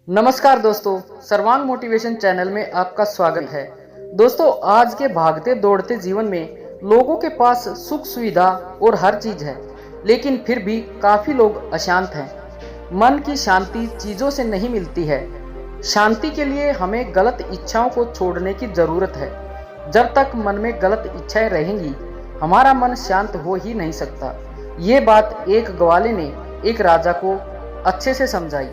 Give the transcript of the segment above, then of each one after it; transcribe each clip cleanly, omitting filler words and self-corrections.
नमस्कार दोस्तों, सर्वांग मोटिवेशन चैनल में आपका स्वागत है। दोस्तों, आज के भागते दौड़ते जीवन में लोगों के पास सुख सुविधा और हर चीज है, लेकिन फिर भी काफी लोग अशांत हैं। मन की शांति चीजों से नहीं मिलती है। शांति के लिए हमें गलत इच्छाओं को छोड़ने की जरूरत है। जब तक मन में गलत इच्छाएं रहेंगी, हमारा मन शांत हो ही नहीं सकता। ये बात एक ग्वाले ने एक राजा को अच्छे से समझाई।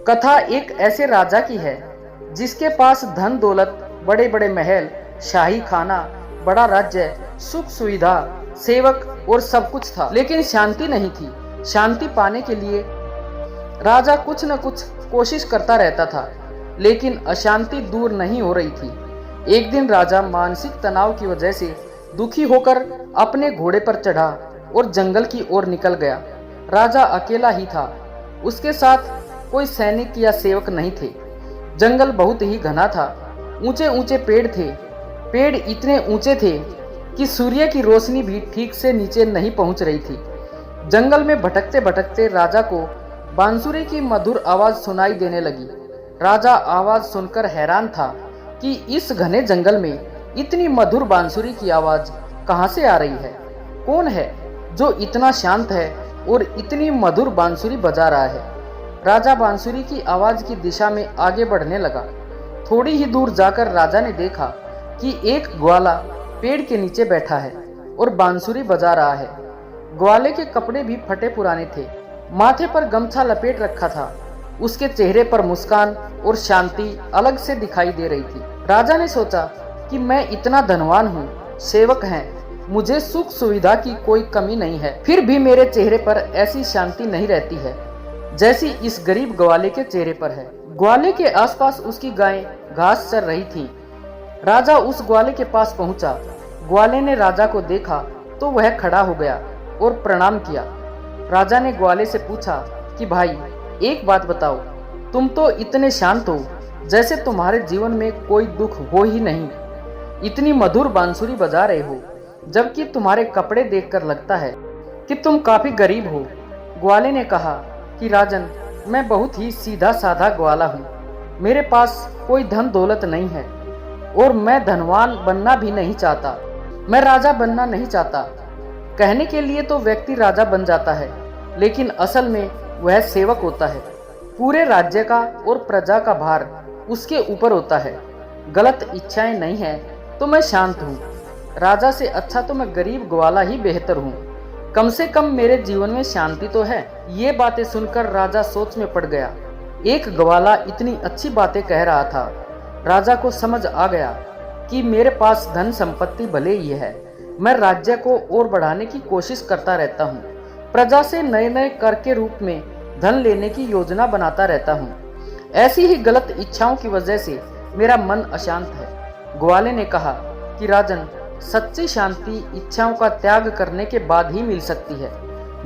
कथा एक ऐसे राजा की है जिसके पास धन दौलत, बड़े बड़े महल, शाही खाना, बड़ा राज्य, सुख सुविधा, सेवक और सब कुछ था, लेकिन शांति नहीं थी। शांति पाने के लिए राजा कुछ न कुछ कोशिश करता रहता था, लेकिन अशांति दूर नहीं हो रही थी। एक दिन राजा मानसिक तनाव की वजह से दुखी होकर अपने घोड़े पर चढ़ा और जंगल की ओर निकल गया। राजा अकेला ही था, उसके साथ कोई सैनिक या सेवक नहीं थे। जंगल बहुत ही घना था, ऊंचे ऊंचे पेड़ थे। पेड़ इतने ऊंचे थे कि सूर्य की रोशनी भी ठीक से नीचे नहीं पहुंच रही थी। जंगल में भटकते भटकते राजा को बांसुरी की मधुर आवाज सुनाई देने लगी। राजा आवाज सुनकर हैरान था कि इस घने जंगल में इतनी मधुर बांसुरी की आवाज कहां से आ रही है। कौन है जो इतना शांत है और इतनी मधुर बांसुरी बजा रहा है। राजा बांसुरी की आवाज की दिशा में आगे बढ़ने लगा। थोड़ी ही दूर जाकर राजा ने देखा कि एक ग्वाला पेड़ के नीचे बैठा है और बांसुरी बजा रहा है। ग्वाले के कपड़े भी फटे पुराने थे, माथे पर गमछा लपेट रखा था। उसके चेहरे पर मुस्कान और शांति अलग से दिखाई दे रही थी। राजा ने सोचा कि मैं इतना धनवान हूँ, सेवक हैं, मुझे सुख सुविधा की कोई कमी नहीं है, फिर भी मेरे चेहरे पर ऐसी शांति नहीं रहती है जैसी इस गरीब ग्वाले के चेहरे पर है। ग्वाले के आसपास उसकी गायें घास चर रही थीं। राजा उस ग्वाले के पास पहुंचा। ग्वाले ने राजा को देखा तो वह खड़ा हो गया और प्रणाम किया। राजा ने ग्वाले से पूछा कि भाई, एक बात बताओ, तुम तो इतने शांत हो जैसे तुम्हारे जीवन में कोई दुख हो ही नहीं। इतनी मधुर बांसुरी बजा रहे हो, जबकि तुम्हारे कपड़े देखकर लगता है कि तुम काफी गरीब हो। ग्वाले ने कहा कि राजन, मैं बहुत ही सीधा साधा ग्वाला हूँ। मेरे पास कोई धन दौलत नहीं है और मैं धनवान बनना भी नहीं चाहता। मैं राजा बनना नहीं चाहता। कहने के लिए तो व्यक्ति राजा बन जाता है, लेकिन असल में वह सेवक होता है। पूरे राज्य का और प्रजा का भार उसके ऊपर होता है। गलत इच्छाएं नहीं है तो मैं शांत हूँ। राजा से अच्छा तो मैं गरीब ग्वाला ही बेहतर हूँ। कम से कम मेरे जीवन में शांति तो है। ये बातें सुनकर राजा सोच में पड़ गया। एक ग्वाला इतनी अच्छी बातें कह रहा था। राजा को समझ आ गया कि मेरे पास धन संपत्ति भले ही है, मैं राज्य को और बढ़ाने की कोशिश करता रहता हूँ। प्रजा से नए नए कर के रूप में धन लेने की योजना बनाता रहता हूँ। ऐसी ही गलत इच्छाओं की वजह से मेरा मन अशांत है। ग्वाले ने कहा कि राजन, सच्ची शांति इच्छाओं का त्याग करने के बाद ही मिल सकती है।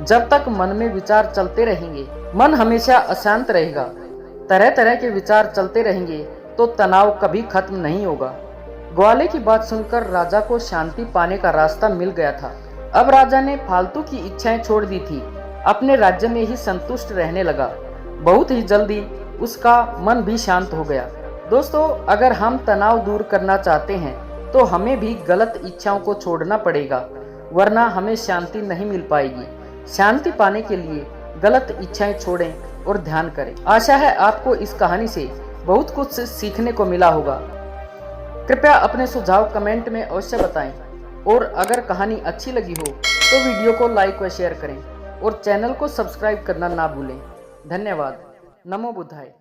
जब तक मन में विचार चलते रहेंगे, मन हमेशा अशांत रहेगा। तरह तरह के विचार चलते रहेंगे तो तनाव कभी खत्म नहीं होगा। ग्वाले की बात सुनकर राजा को शांति पाने का रास्ता मिल गया था। अब राजा ने फालतू की इच्छाएं छोड़ दी थी, अपने राज्य में ही संतुष्ट रहने लगा। बहुत ही जल्दी उसका मन भी शांत हो गया। दोस्तों, अगर हम तनाव दूर करना चाहते हैं तो हमें भी गलत इच्छाओं को छोड़ना पड़ेगा, वरना हमें शांति नहीं मिल पाएगी। शांति पाने के लिए गलत इच्छाएं छोड़ें और ध्यान करें। आशा है आपको इस कहानी से बहुत कुछ सीखने को मिला होगा। कृपया अपने सुझाव कमेंट में अवश्य बताएं और अगर कहानी अच्छी लगी हो तो वीडियो को लाइक व शेयर करें और चैनल को सब्सक्राइब करना ना भूलें। धन्यवाद। नमो बुद्धाय।